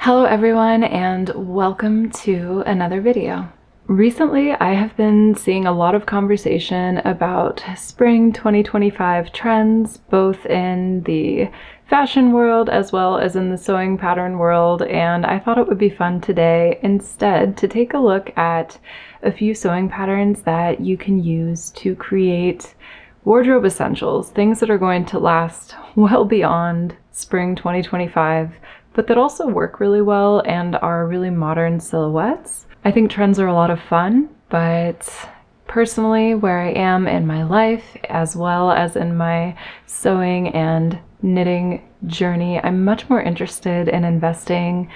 Hello everyone and welcome to another video. Recently I have been seeing a lot of conversation about spring 2025 trends, both in the fashion world as well as in the sewing pattern world, and I thought it would be fun today instead to take a look at a few sewing patterns that you can use to create wardrobe essentials, things that are going to last well beyond spring 2025, but that also work really well and are really modern silhouettes. I think trends are a lot of fun, but personally, where I am in my life, as well as in my sewing and knitting journey, I'm much more interested in investing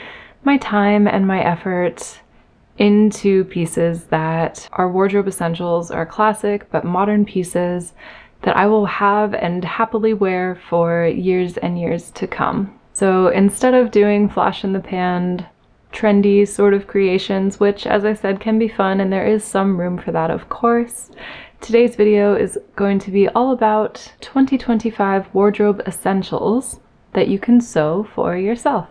my time and my effort into pieces that are wardrobe essentials, are classic but modern pieces that I will have and happily wear for years and years to come. So instead of doing flash in the pan, trendy sort of creations, which as I said can be fun and there is some room for that of course, today's video is going to be all about 2025 wardrobe essentials that you can sew for yourself.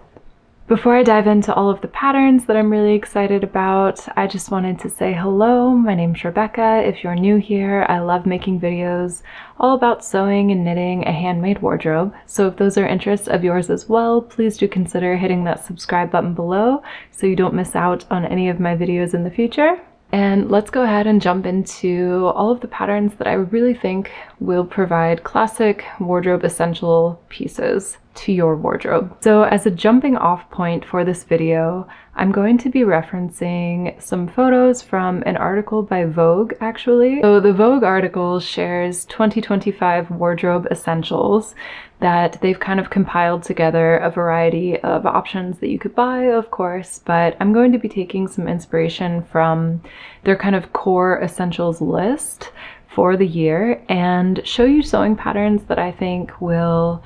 Before I dive into all of the patterns that I'm really excited about, I just wanted to say hello. My name's Rebecca. If you're new here, I love making videos all about sewing and knitting a handmade wardrobe. So if those are interests of yours as well, please do consider hitting that subscribe button below so you don't miss out on any of my videos in the future. And let's go ahead and jump into all of the patterns that I really think will provide classic wardrobe essential pieces to your wardrobe. So as a jumping off point for this video, I'm going to be referencing some photos from an article by Vogue, actually. So the Vogue article shares 2025 wardrobe essentials that they've kind of compiled together a variety of options that you could buy, of course, but I'm going to be taking some inspiration from their kind of core essentials list for the year and show you sewing patterns that I think will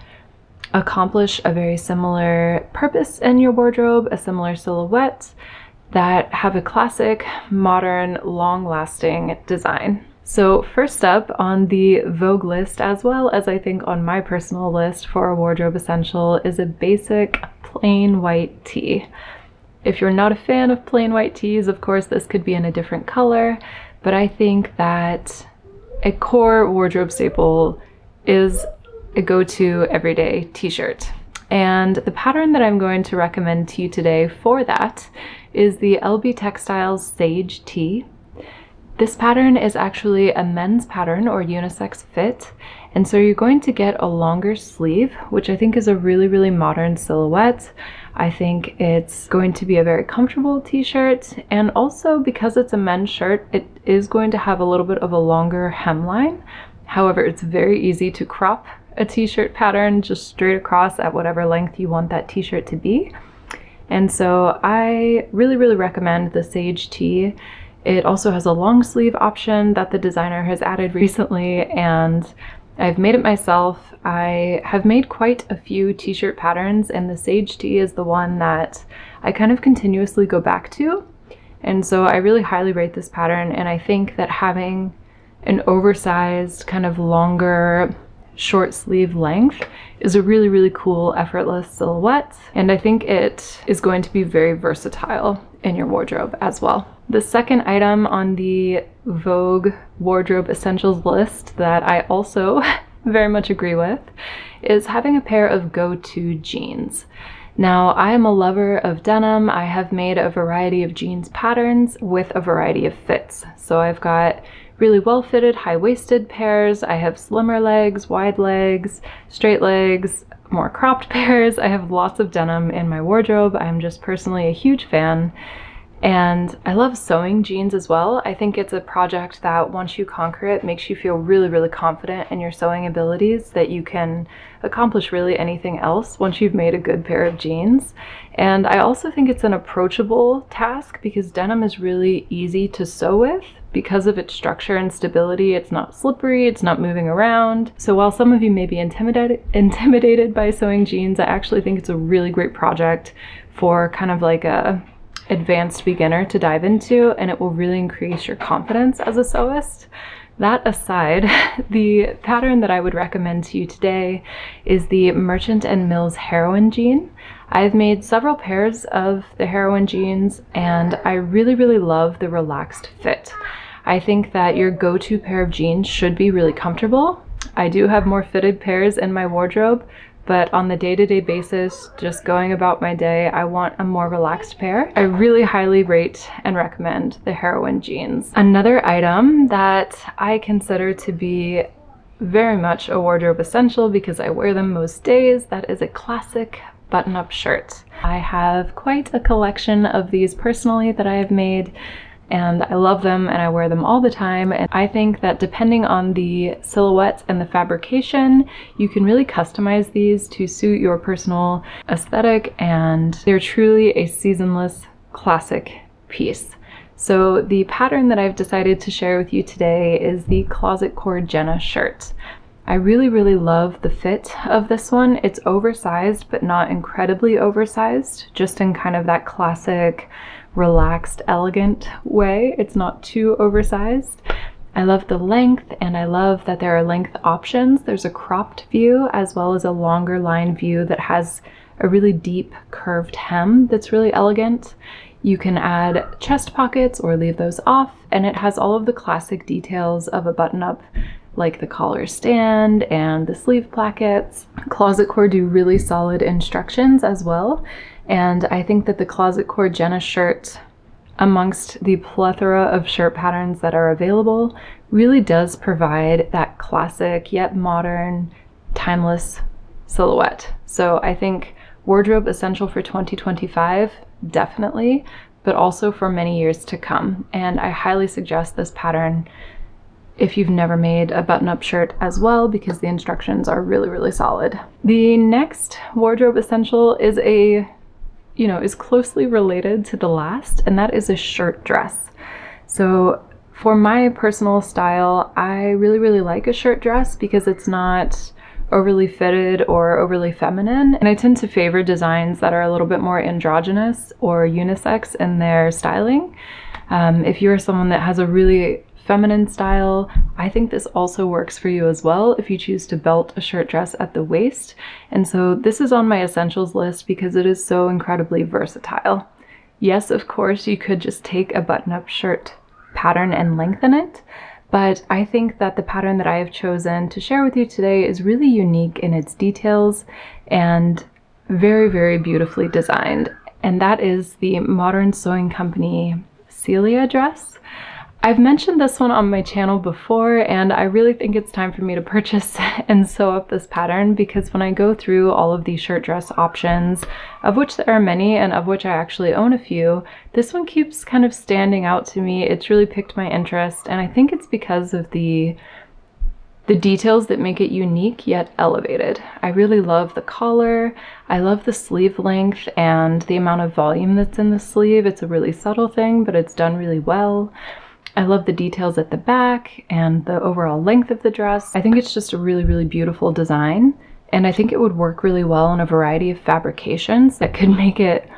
accomplish a very similar purpose in your wardrobe, a similar silhouette, that have a classic, modern, long-lasting design. So first up on the Vogue list, as well as I think on my personal list for a wardrobe essential, is a basic plain white tee. If you're not a fan of plain white tees, of course this could be in a different color, but I think that a core wardrobe staple is a go-to everyday t-shirt. And the pattern that I'm going to recommend to you today for that is the LB Textiles Sage Tee. This pattern is actually a men's pattern or unisex fit, and so you're going to get a longer sleeve, which I think is a really, really modern silhouette. I think it's going to be a very comfortable t-shirt, and also because it's a men's shirt, it is going to have a little bit of a longer hemline. However, it's very easy to crop a t-shirt pattern just straight across at whatever length you want that t-shirt to be. And so I really, really recommend the Sage Tee. It also has a long sleeve option that the designer has added recently, and I've made it myself. I have made quite a few t-shirt patterns, and the Sage Tee is the one that I kind of continuously go back to. And so I really highly rate this pattern, and I think that having an oversized, kind of longer, short sleeve length is a really, really cool, effortless silhouette, and I think it is going to be very versatile in your wardrobe as well. The second item on the Vogue wardrobe essentials list that I also very much agree with is having a pair of go-to jeans. Now, I am a lover of denim. I have made a variety of jeans patterns with a variety of fits. So I've got really well-fitted high-waisted pairs. I have slimmer legs, wide legs, straight legs, more cropped pairs. I have lots of denim in my wardrobe. I'm just personally a huge fan. And I love sewing jeans as well. I think it's a project that once you conquer it makes you feel really, really confident in your sewing abilities, that you can accomplish really anything else once you've made a good pair of jeans. And I also think it's an approachable task because denim is really easy to sew with. Because of its structure and stability, it's not slippery, it's not moving around. So while some of you may be intimidated by sewing jeans, I actually think it's a really great project for kind of like a advanced beginner to dive into, and it will really increase your confidence as a sewist. That aside, the pattern that I would recommend to you today is the Merchant & Mills heroin jean. I've made several pairs of the heroin jeans and I really, really love the relaxed fit. I think that your go-to pair of jeans should be really comfortable. I do have more fitted pairs in my wardrobe, but on the day-to-day basis, just going about my day, I want a more relaxed pair. I really highly rate and recommend the heroin jeans. Another item that I consider to be very much a wardrobe essential because I wear them most days, that is a classic button-up shirt. I have quite a collection of these personally that I have made, and I love them and I wear them all the time. And I think that depending on the silhouette and the fabrication, you can really customize these to suit your personal aesthetic, and they're truly a seasonless classic piece. So the pattern that I've decided to share with you today is the Closet Core Jenna shirt. I really, really love the fit of this one. It's oversized, but not incredibly oversized, just in kind of that classic relaxed, elegant way. It's not too oversized. I love the length, and I love that there are length options. There's a cropped view as well as a longer line view that has a really deep curved hem that's really elegant. You can add chest pockets or leave those off, and it has all of the classic details of a button-up, like the collar stand and the sleeve plackets. Closet Core do really solid instructions as well. And I think that the Closet Core Jenna shirt, amongst the plethora of shirt patterns that are available, really does provide that classic yet modern, timeless silhouette. So I think wardrobe essential for 2025, definitely, but also for many years to come. And I highly suggest this pattern if you've never made a button-up shirt as well, because the instructions are really, really solid. The next wardrobe essential is is closely related to the last, and that is a shirt dress. So for my personal style, I really, really like a shirt dress because it's not overly fitted or overly feminine, and I tend to favor designs that are a little bit more androgynous or unisex in their styling. If you're someone that has a really feminine style, I think this also works for you as well if you choose to belt a shirt dress at the waist. And so this is on my essentials list because it is so incredibly versatile. Yes, of course, you could just take a button-up shirt pattern and lengthen it, but I think that the pattern that I have chosen to share with you today is really unique in its details and very, very beautifully designed. And that is the Modern Sewing Company Celia dress. I've mentioned this one on my channel before, and I really think it's time for me to purchase and sew up this pattern, because when I go through all of these shirt dress options, of which there are many and of which I actually own a few, this one keeps kind of standing out to me. It's really piqued my interest, and I think it's because of the details that make it unique yet elevated. I really love the collar. I love the sleeve length and the amount of volume that's in the sleeve. It's a really subtle thing, but it's done really well. I love the details at the back and the overall length of the dress. I think it's just a really, really beautiful design, and I think it would work really well in a variety of fabrications that could make it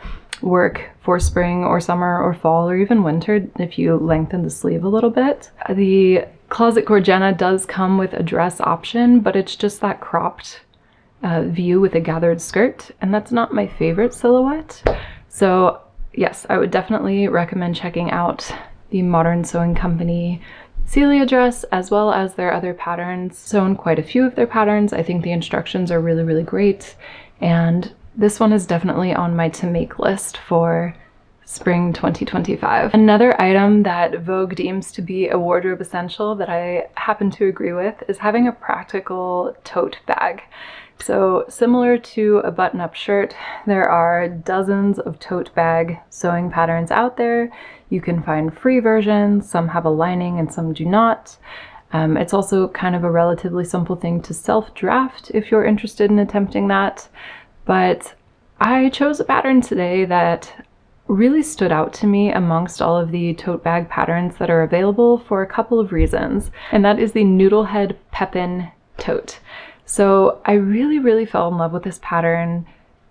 work for spring or summer or fall or even winter if you lengthen the sleeve a little bit. The Closet Core Jenna does come with a dress option, but it's just that cropped view with a gathered skirt, and that's not my favorite silhouette. So yes, I would definitely recommend checking out the Modern Sewing Company Celia dress, as well as their other patterns. Sewn quite a few of their patterns. I think the instructions are really, really great, and this one is definitely on my to make list for spring 2025. Another item that Vogue deems to be a wardrobe essential that I happen to agree with is having a practical tote bag. So similar to a button-up shirt, there are dozens of tote bag sewing patterns out there. You can find free versions, some have a lining and some do not. It's also kind of a relatively simple thing to self-draft if you're interested in attempting that. But I chose a pattern today that really stood out to me amongst all of the tote bag patterns that are available for a couple of reasons, and that is the Noodlehead Pepin tote. So I really, really fell in love with this pattern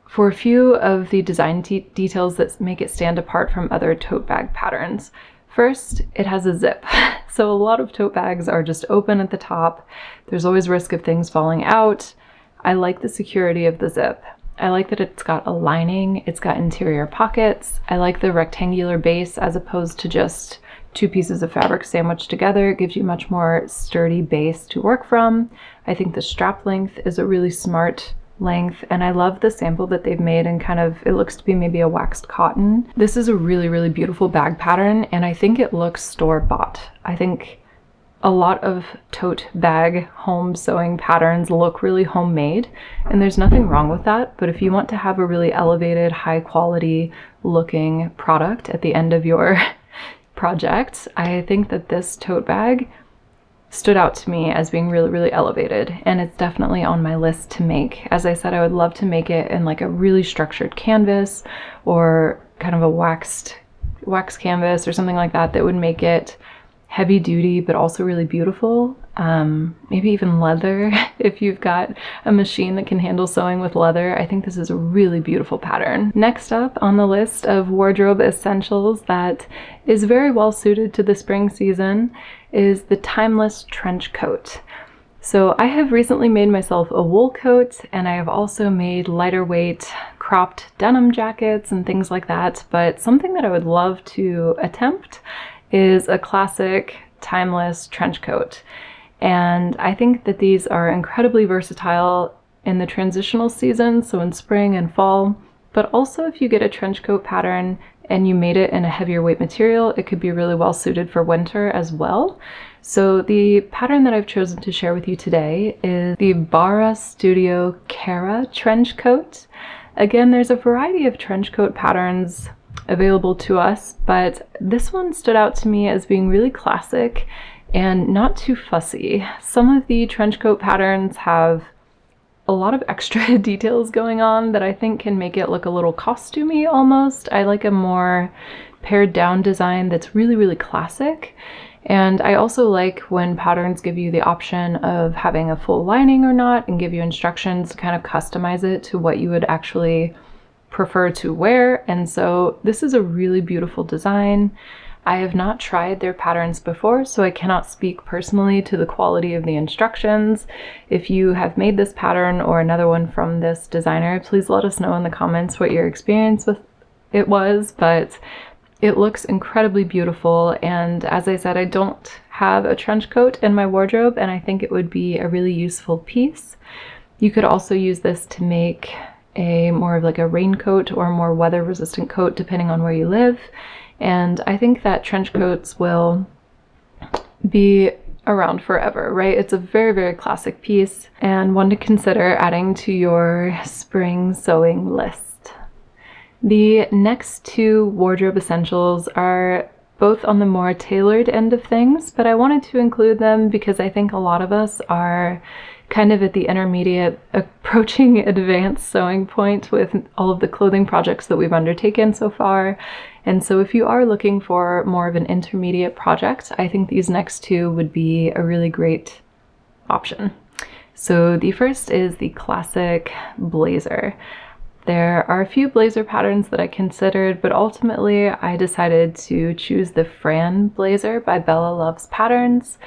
for a few of the design details that make it stand apart from other tote bag patterns. First, it has a zip. So a lot of tote bags are just open at the top. There's always risk of things falling out. I like the security of the zip. I like that it's got a lining, it's got interior pockets. I like the rectangular base as opposed to just two pieces of fabric sandwiched together. It gives you much more sturdy base to work from. I think the strap length is a really smart length, and I love the sample that they've made, and kind of, it looks to be maybe a waxed cotton. This is a really, really beautiful bag pattern, and I think it looks store-bought. I think a lot of tote bag home sewing patterns look really homemade, and there's nothing wrong with that, but if you want to have a really elevated, high quality looking product at the end of your project, I think that this tote bag stood out to me as being really, really elevated, and it's definitely on my list to make. As I said, I would love to make it in like a really structured canvas or kind of a wax canvas or something like that that would make it heavy duty but also really beautiful. Maybe even leather if you've got a machine that can handle sewing with leather. I think this is a really beautiful pattern. Next up on the list of wardrobe essentials that is very well suited to the spring season is the timeless trench coat. So I have recently made myself a wool coat, and I have also made lighter weight cropped denim jackets and things like that, but something that I would love to attempt is a classic timeless trench coat. And I think that these are incredibly versatile in the transitional season, so in spring and fall, but also if you get a trench coat pattern and you made it in a heavier weight material, it could be really well suited for winter as well. So the pattern that I've chosen to share with you today is the Bara Studio Cara trench coat. Again, there's a variety of trench coat patterns available to us, but this one stood out to me as being really classic and not too fussy. Some of the trench coat patterns have a lot of extra details going on that I think can make it look a little costumey almost. I like a more pared down design that's really, really classic. And I also like when patterns give you the option of having a full lining or not and give you instructions to kind of customize it to what you would actually prefer to wear. And so this is a really beautiful design. I have not tried their patterns before, so I cannot speak personally to the quality of the instructions. If you have made this pattern or another one from this designer, please let us know in the comments what your experience with it was, but it looks incredibly beautiful. And as I said, I don't have a trench coat in my wardrobe, and I think it would be a really useful piece. You could also use this to make a more of like a raincoat or a more weather resistant coat depending on where you live. And I think that trench coats will be around forever, right? It's a very, very classic piece and one to consider adding to your spring sewing list. The next two wardrobe essentials are both on the more tailored end of things, but I wanted to include them because I think a lot of us are kind of at the intermediate, approaching advanced sewing point with all of the clothing projects that we've undertaken so far. And so if you are looking for more of an intermediate project, I think these next two would be a really great option. So the first is the classic blazer. There are a few blazer patterns that I considered, but ultimately I decided to choose the Fran blazer by Bella Loves Patterns.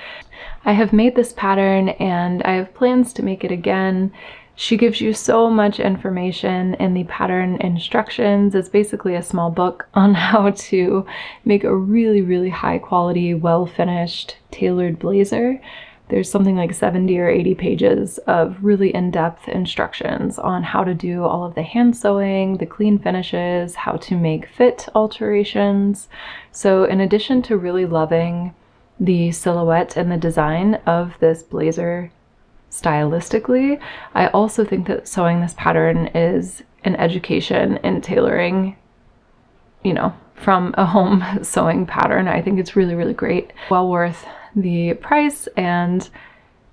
I have made this pattern and I have plans to make it again. She gives you so much information in the pattern instructions. It's basically a small book on how to make a really, really high quality, well-finished, tailored blazer. There's something like 70 or 80 pages of really in-depth instructions on how to do all of the hand sewing, the clean finishes, how to make fit alterations. So in addition to really loving the silhouette and the design of this blazer stylistically, I also think that sewing this pattern is an education in tailoring, you know, from a home sewing pattern. I think it's really, really great. Well worth the price, and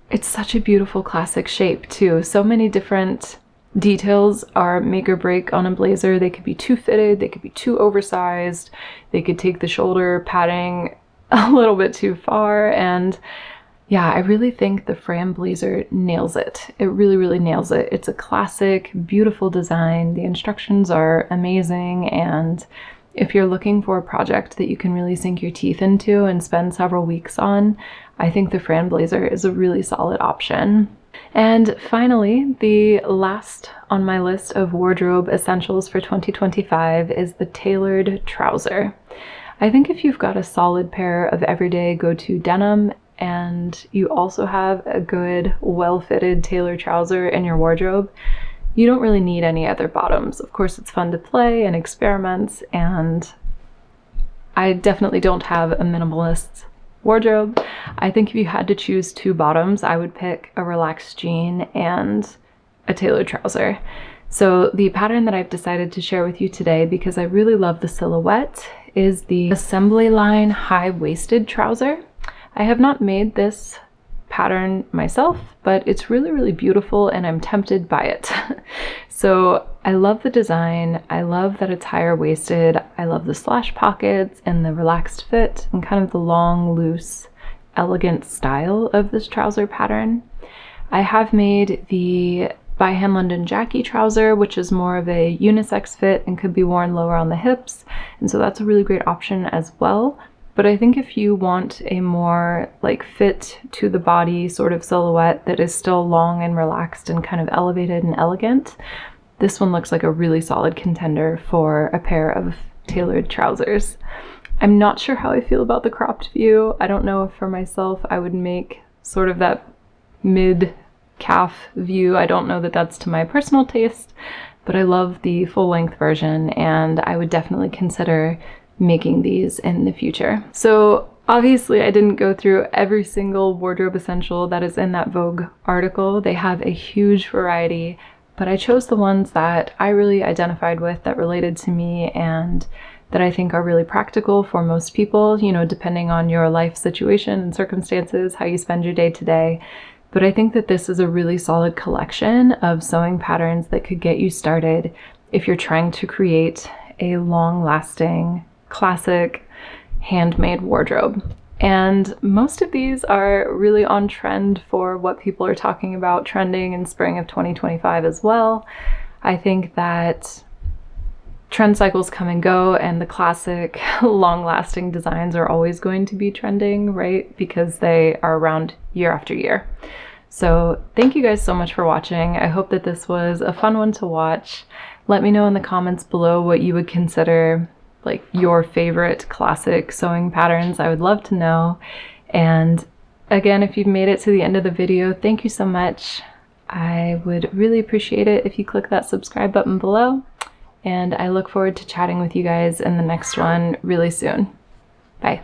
it's such a beautiful classic shape too. So many different details are make or break on a blazer. They could be too fitted, they could be too oversized, they could take the shoulder padding a little bit too far, and yeah, I really think the Fran blazer nails it. It really, really nails it. It's a classic, beautiful design. The instructions are amazing, and if you're looking for a project that you can really sink your teeth into and spend several weeks on, I think the Fran blazer is a really solid option. And finally, the last on my list of wardrobe essentials for 2025 is the tailored trouser. I think if you've got a solid pair of everyday go-to denim and you also have a good, well-fitted tailored trouser in your wardrobe, you don't really need any other bottoms. Of course, it's fun to play and experiment, and I definitely don't have a minimalist wardrobe. I think if you had to choose two bottoms, I would pick a relaxed jean and a tailored trouser. So the pattern that I've decided to share with you today, because I really love the silhouette, is the assembly line high-waisted trouser. I have not made this pattern myself, but it's really, really beautiful and I'm tempted by it. So I love the design. I love that it's higher waisted. I love the slash pockets and the relaxed fit and kind of the long, loose, elegant style of this trouser pattern. I have made the by Hand London Jackie trouser, which is more of a unisex fit and could be worn lower on the hips. And so that's a really great option as well. But I think if you want a more like fit to the body sort of silhouette that is still long and relaxed and kind of elevated and elegant, this one looks like a really solid contender for a pair of tailored trousers. I'm not sure how I feel about the cropped view. I don't know if for myself I would make sort of that mid-calf view. I don't know that that's to my personal taste, but I love the full-length version and I would definitely consider making these in the future. So obviously I didn't go through every single wardrobe essential that is in that Vogue article. They have a huge variety, but I chose the ones that I really identified with, that related to me, and that I think are really practical for most people, you know, depending on your life situation and circumstances, how you spend your day to day. But I think that this is a really solid collection of sewing patterns that could get you started if you're trying to create a long-lasting, classic, handmade wardrobe. And most of these are really on trend for what people are talking about trending in spring of 2025 as well. I think that trend cycles come and go, and the classic, long-lasting designs are always going to be trending, right? Because they are around year after year. So thank you guys so much for watching. I hope that this was a fun one to watch. Let me know in the comments below what you would consider like your favorite classic sewing patterns. I would love to know. And again, if you've made it to the end of the video, thank you so much. I would really appreciate it if you click that subscribe button below. And I look forward to chatting with you guys in the next one really soon. Bye.